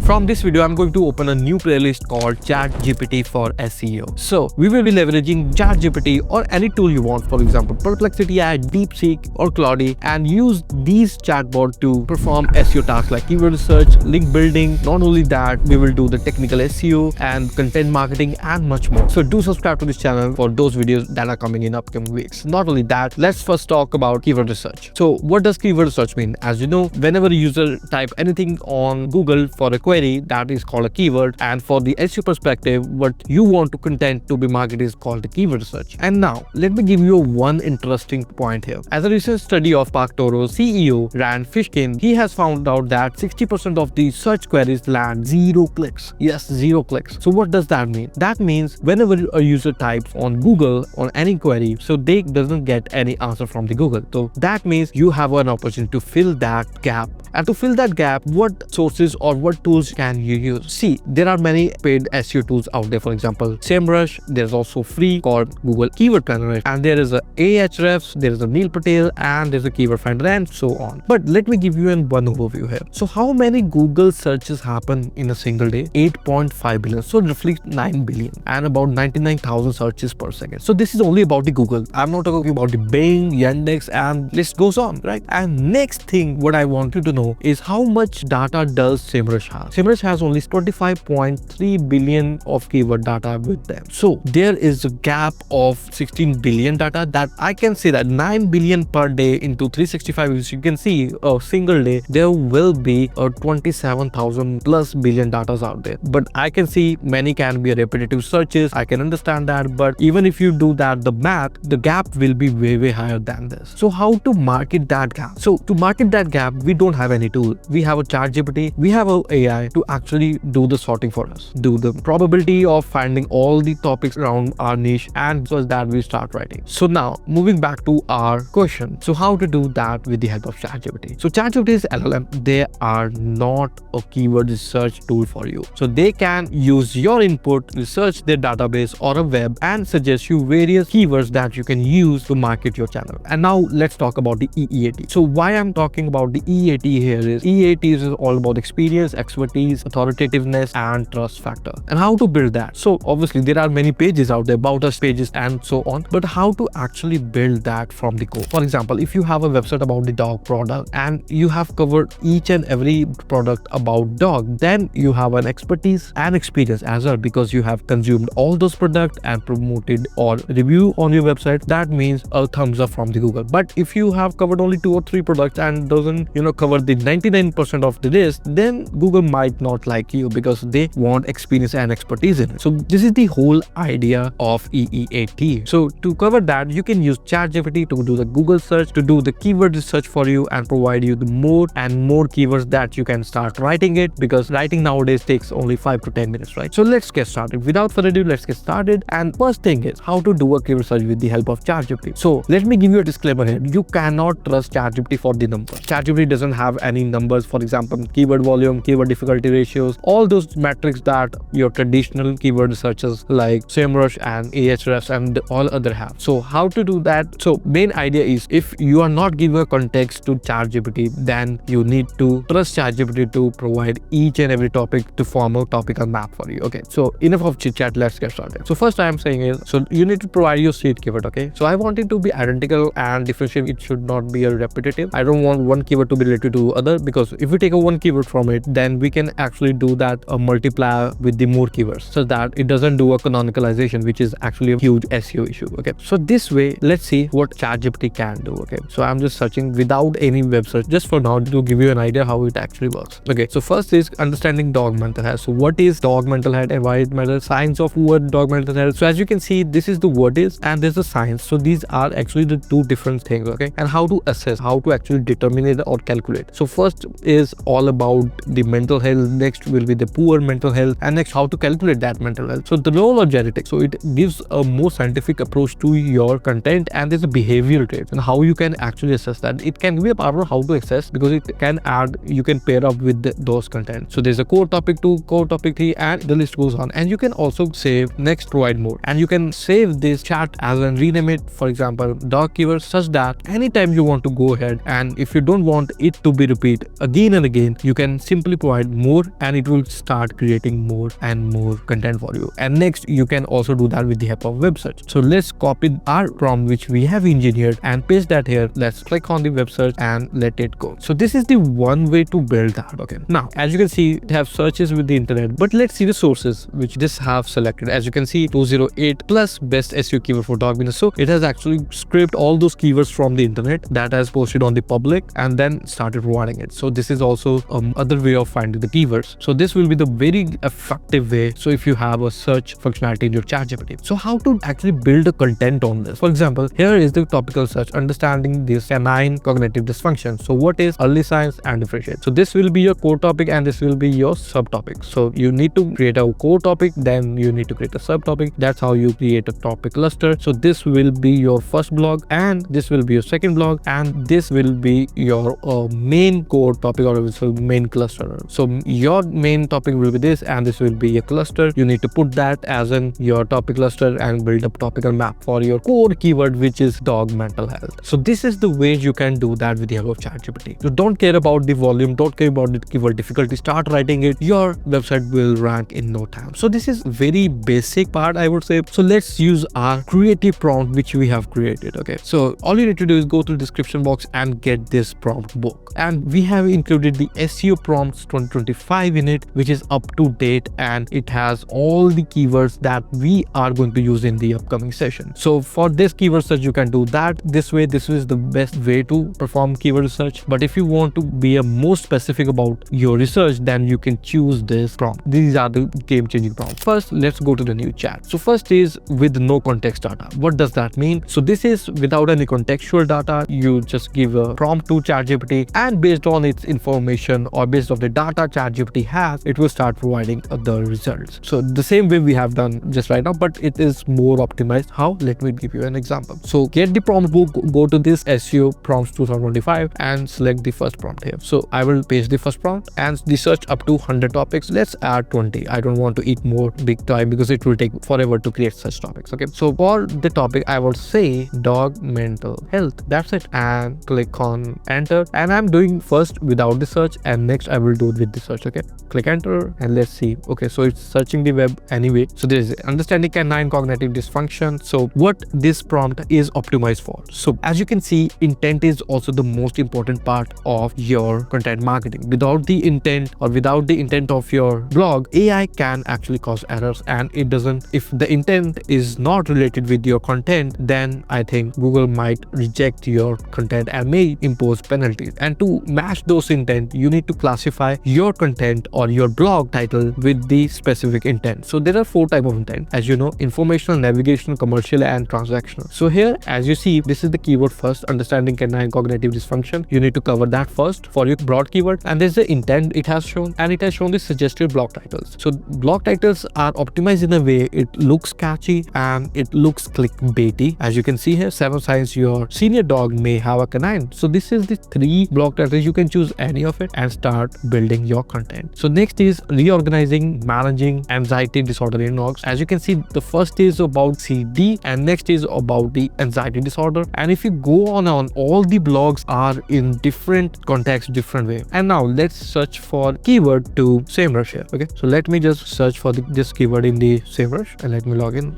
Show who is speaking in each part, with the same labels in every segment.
Speaker 1: From this video, I'm going to open a new playlist called Chat GPT for SEO. So we will be leveraging Chat GPT or any tool you want, for example, Perplexity, DeepSeek or Claude, and use these chatbots to perform SEO tasks like keyword research, link building. Not only that, we will do the technical SEO and content marketing and much more. So do subscribe to this channel for those videos that are coming in upcoming weeks. Not only that, let's first talk about keyword research. So what does keyword research mean? As you know, whenever a user type anything on Google for a query, that is called a keyword, and for the SEO perspective, what you want to content to be marketed is called the keyword research. And now let me give you one interesting point here. As a recent study of Toro's CEO Fishkin, he has found out that 60% of the search queries land 0 clicks. Yes, 0 clicks. So what does that mean? That means whenever a user types on Google on any query, so they doesn't get any answer from the Google. So that means you have an opportunity to fill that gap. And to fill that gap, what sources or what tools can you use? See, there are many paid SEO tools out there. For example, SEMrush. There's also free called Google Keyword Planner, and there is a Ahrefs, there is a Neil Patel, and there's a Keyword Finder, and so on. But let me give you one overview here. So how many Google searches happen in a single day? 8.5 billion. So roughly 9 billion and about 99,000 searches per second. So this is only about the Google. I'm not talking about the Bing, Yandex, and list goes on, right? And next thing, what I want you to know is how much data does SEMrush have? SEMrush has only 25.3 billion of keyword data with them. So there is a gap of 16 billion data that I can say that 9 billion per day into 365. As you can see, a single day, there will be a 27,000 plus billion data out there. But I can see many can be repetitive searches. I can understand that. But even if you do that, the math, the gap will be way higher than this. So how to market that gap? So to market that gap, we don't have any tool. We have a Chat GPT. We have a AI to actually do the sorting for us, do the probability of finding all the topics around our niche, and so that we start writing. So now moving back to our question. So how to do that with the help of Chat GPT? So Chat GPT is LLM. They are not a keyword research tool for you. So they can use your input, research their database or a web, and suggest you various keywords that you can use to market your channel. And now let's talk about the EEAT. So why I'm talking about the EEAT here is EEAT is all about experience, expertise, authoritativeness, and trust factor. And how to build that? So obviously there are many pages out there, about us pages and so on, but how to actually build that from the core? For example, if you have a website about the dog product and you have covered each and every product about dog, then you have an expertise and experience as well, because you have consumed all those products and promoted or review on your website. That means a thumbs up from the Google. But if you have covered only 2 or 3 products and doesn't cover the 99% of the list, then Google might not like you because they want experience and expertise in it. So this is the whole idea of EEAT. So to cover that, you can use ChatGPT to do the Google search, to do the keyword research for you, and provide you the more and more keywords that you can start writing it, because writing nowadays takes only 5 to 10 minutes, right? So let's get started. Without further ado, let's get started. And first thing is how to do a keyword search with the help of ChatGPT. So let me give you a disclaimer here. You cannot trust ChatGPT for the numbers. ChatGPT doesn't have any numbers. For example, keyword volume, keyword difficulty ratios, all those metrics that your traditional keyword researchers like SEMrush and Ahrefs and all other have. So how to do that? So main idea is, if you are not giving a context to ChatGPT, then you need to trust ChatGPT to provide each and every topic to form a topical map for you. Okay, so enough of chit chat, let's get started. So first I am saying is, so you need to provide your seed keyword. Okay, so I want it to be identical and differentiate. It should not be a repetitive. I don't want one keyword to be related to other, because if we take a one keyword from it, then we can actually do that a multiplier with the more keywords, so that it doesn't do a canonicalization, which is actually a huge SEO issue. Okay, so this way, let's see what ChatGPT can do. Okay, so I'm just searching without any web search, just for now, to give you an idea how it actually works. Okay, so first is understanding dog mental health. So what is dog mental health and why it matters? Signs of what dog mental health. So as you can see, this is the what is and there's a science. So these are actually the two different things. Okay, and how to assess, how to actually determine it or calculate. So first is all about the mental health, next will be the poor mental health, and next how to calculate that mental health. So the role of genetics, so it gives a more scientific approach to your content, and there's a behavioral trait and how you can actually assess that. It can be a power how to access, because it can add, you can pair up with those content. So there's a core topic 2, core topic 3, and the list goes on. And you can also save, next provide more, and you can save this chat as and rename it, for example, dog keywords, such that anytime you want to go ahead, and if you don't want it to be repeat again and again, you can simply provide more, and it will start creating more and more content for you. And next, you can also do that with the help of web search. So let's copy our prompt which we have engineered and paste that here. Let's click on the web search and let it go. So this is the one way to build that. Okay, now as you can see, it have searches with the internet, but let's see the sources which this have selected. As you can see, 208 plus best SEO keyword for dog business. So it has actually scraped all those keywords from the internet that has posted on the public and then started providing it. So this is also other way of finding the keywords. So this will be the very effective way. So if you have a search functionality in your ChatGPT, so how to actually build a content on this? For example, here is the topical search, understanding this canine cognitive dysfunction. So what is early signs and differentiate? So this will be your core topic and this will be your subtopic. So you need to create a core topic, then you need to create a subtopic. That's how you create a topic cluster. So this will be your first blog, and this will be your second blog, and this will be your main core topic or main cluster. So your main topic will be this, and this will be a cluster. You need to put that as in your topic cluster and build a topical map for your core keyword, which is dog mental health. So this is the way you can do that with the help of ChatGPT. So don't care about the volume, don't care about the keyword difficulty, start writing it. Your website will rank in no time. So this is very basic part, I would say. So let's use our creative prompt which we have created. Okay, so all you need to do is go to the description box and get this prompt book, and we have included the SEO prompts 2025 in it, which is up to date, and it has all the keywords that we are going to use in the upcoming session. So for this keyword search, you can do that this way. This is the best way to perform keyword research. But if you want to be a more specific about your research, then you can choose this prompt. These are the game-changing prompts. First, let's go to the new chat. So first is with no context data. What does that mean? So this is without any contextual data. You just give a prompt to ChatGPT, and based on its information or based on the data ChatGPT has, it will start providing the results. So the same way we have done just right now, but it is more optimized. How? Let me give you an example. So get the prompt book, go to this SEO prompts 2025 and select the first prompt here. So I will paste the first prompt and the search up to 100 topics. Let's add 20. I don't want to eat more big time because it will take forever to create such topics. Okay, so for the topic, I will say dog mental health. That's it, and click on enter. And I'm doing first without the search, and next I will do it with the search. Okay, click enter and let's see. Okay, so it's searching the web anyway. So there is understanding canine cognitive dysfunction. So what this prompt is optimized for. So as you can see, intent is also the most important part of your content marketing. Without the intent or without the intent of your blog, AI can actually cause errors, and it doesn't. If the intent is not related with your content, then I think Google might reject your content and may impose penalties. And to match those intent, you need to classify your content or your blog title with the specific intent. So there are 4 types of intent, as you know: informational, navigational, commercial, and transactional. So here, as you see, this is the keyword first, understanding canine cognitive dysfunction. You need to cover that first for your broad keyword, and there's the intent it has shown, and it has shown the suggested blog titles. So blog titles are optimized in a way it looks catchy and it looks clickbaity. As you can see here, 7 signs your senior dog may have a canine. So this is the 3 blog titles. You can choose any of it and start building your content. So next is reorganizing, managing anxiety disorder in dogs. As you can see, the first is about CD and next is about the anxiety disorder. And if you go on, all the blogs are in different contexts, different way. And now let's search for keyword to SEMrush here. Okay, so let me just search for this keyword in the SEMrush and let me log in.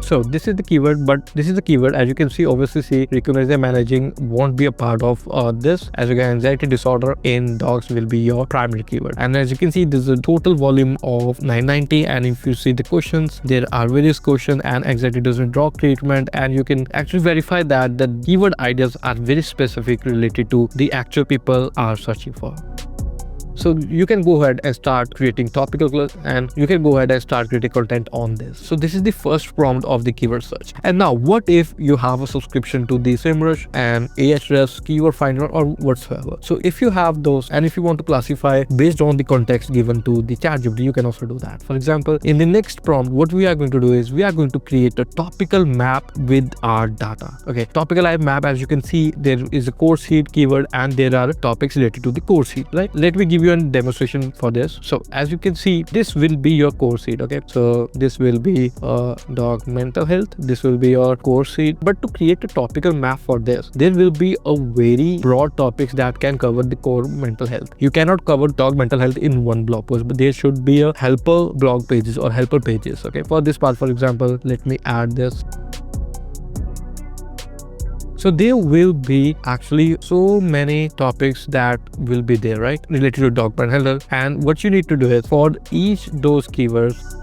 Speaker 1: So this is the keyword, but this is the keyword. As you can see, obviously see recognizing and managing won't be a part of this. As you can, anxiety disorder in dogs will be your primary keyword. And as you can see, there's a total volume of 990. And if you see the questions, there are various questions and anxiety disorder dog treatment. And you can actually verify that the keyword ideas are very specific related to the actual people are searching for. So you can go ahead and start creating topical and you can go ahead and start creating content on this. So this is the first prompt of the keyword search. And now what if you have a subscription to the SEMrush and Ahrefs, keyword finder or whatsoever? So if you have those and if you want to classify based on the context given to the ChatGPT, you can also do that. For example, in the next prompt, what we are going to do is we are going to create a topical map with our data. Okay, topical map, as you can see, there is a course heat keyword and there are topics related to the course heat, right? Let me give give you a demonstration for this. So as you can see, this will be your core seed. Okay, so this will be dog mental health. This will be your core seed. But to create a topical map for this, there will be a very broad topics that can cover the core mental health. You cannot cover dog mental health in one blog post, but there should be a helper blog pages or helper pages. Okay, for this part, for example, let me add this. So there will be actually so many topics that will be there, right, related to dog mental health. And what you need to do is for each those keywords,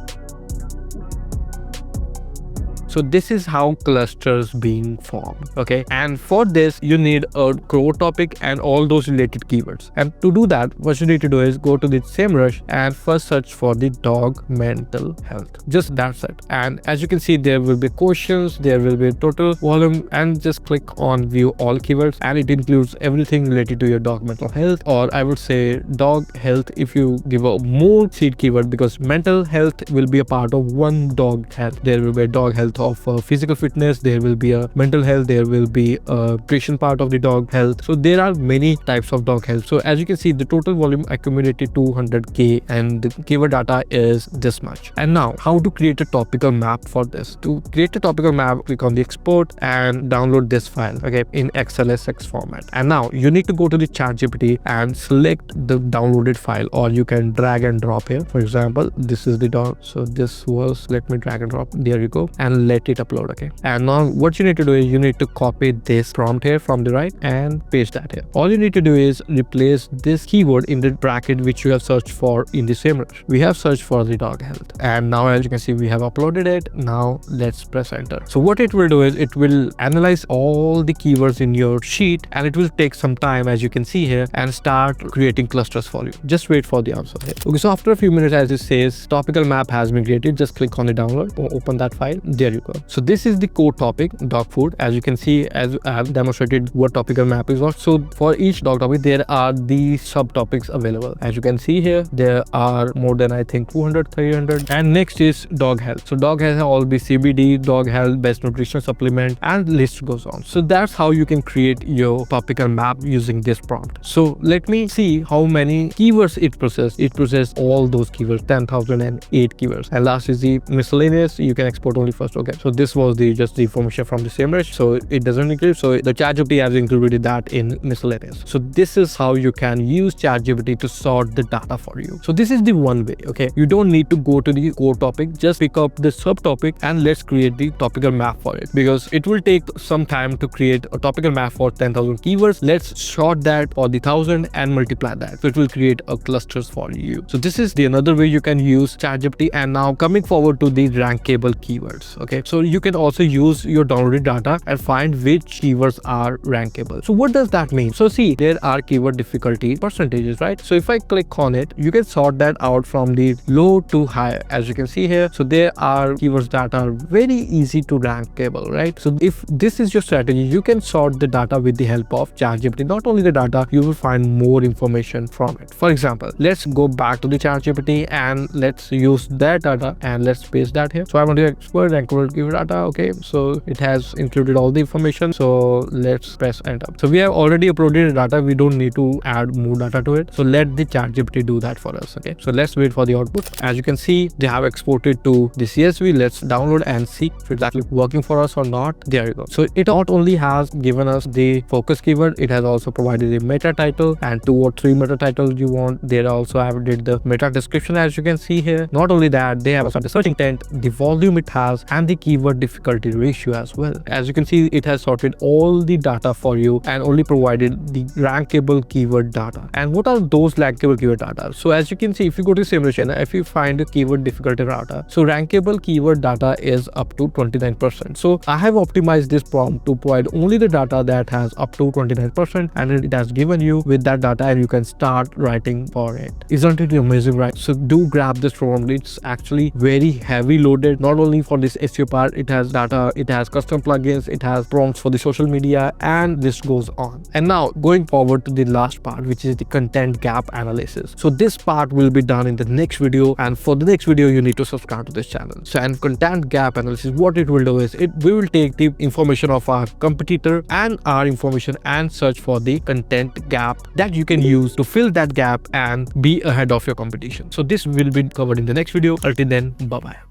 Speaker 1: so this is how clusters being formed. Okay, and for this you need a core topic and all those related keywords. And to do that, what you need to do is go to the SEMrush and first search for the dog mental health. Just that's it. And as you can see, there will be questions, there will be total volume, and just click on view all keywords, and it includes everything related to your dog mental health, or I would say dog health if you give a more seed keyword, because mental health will be a part of one dog health. There will be a dog health of physical fitness, there will be a mental health, there will be a nutrition part of the dog health. So there are many types of dog health. So as you can see, the total volume accumulated 200k and the keyword data is this much. And now how to create a topical map for this? To create a topical map, click on the export and download this file, okay, in XLSX format. And now you need to go to the Chat GPT and select the downloaded file, or you can drag and drop here. For example, this is the dog, so this was, let me drag and drop, there you go, and let it upload. Okay, and now what you need to do is you need to copy this prompt here from the right and paste that here. All you need to do is replace this keyword in the bracket which you have searched for in the SEMrush. We have searched for the dog health, and now as you can see, we have uploaded it. Now let's press enter. So what it will do is it will analyze all the keywords in your sheet, and it will take some time, as you can see here, and start creating clusters for you. Just wait for the answer here. Okay, so after a few minutes, as it says, topical map has been created. Just click on the download or open that file. There you go. So this is the core topic, dog food. As you can see, as I have demonstrated what topical map is what. So for each dog topic, there are these subtopics available. As you can see here, there are more than, I think, 200, 300. And next is dog health. So dog health all be CBD, dog health, best nutrition supplement, and list goes on. So that's how you can create your topical map using this prompt. So let me see how many keywords it processed. It processed all those keywords, 10,008 keywords. And last is the miscellaneous. You can export only first. Okay, so this was just the information from the SEMrush, so it doesn't include. So the ChatGPT has included that in miscellaneous. So this is how you can use ChatGPT to sort the data for you. So this is the one way. Okay, you don't need to go to the core topic, just pick up the subtopic and let's create the topical map for it, because it will take some time to create a topical map for 10,000 keywords. Let's sort that for the 1,000 and multiply that, so it will create a clusters for you. So this is the another way you can use ChatGPT. And now coming forward to the rankable keywords. Okay, so you can also use your downloaded data and find which keywords are rankable. So what does that mean? So see, there are keyword difficulty percentages, right? So if I click on it, you can sort that out from the low to high, as you can see here. So there are keywords that are very easy to rankable, right? So if this is your strategy, you can sort the data with the help of ChatGPT. Not only the data, you will find more information from it. For example, let's go back to the ChatGPT and let's use that data and let's paste that here. So I want to export rankable keyword data. Okay, so it has included all the information. So let's press enter. So we have already uploaded the data. We don't need to add more data to it. So let the ChatGPT do that for us. Okay, so let's wait for the output. As you can see, they have exported to the CSV. Let's download and see if it's actually working for us or not. There you go. So it not only has given us the focus keyword, it has also provided the meta title and 2 or 3 meta titles you want. They also have did the meta description, as you can see here. Not only that, they have also the search intent, the volume it has, and the keyword difficulty ratio as well. As you can see, it has sorted all the data for you and only provided the rankable keyword data. And what are those rankable keyword data? So as you can see, if you go to simulation, if you find a keyword difficulty data, so rankable keyword data is up to 29%. So I have optimized this prompt to provide only the data that has up to 29%, and it has given you with that data and you can start writing for it. Isn't it amazing, right? So do grab this prompt. It's actually very heavy loaded, not only for this SEO SEO part, it has data, it has custom plugins, it has prompts for the social media, and this goes on. And now going forward to the last part, which is the content gap analysis. So this part will be done in the next video, and for the next video you need to subscribe to this channel. So, and content gap analysis, what it will do is we will take the information of our competitor and our information and search for the content gap that you can use to fill that gap and be ahead of your competition. So this will be covered in the next video. Until then, bye bye.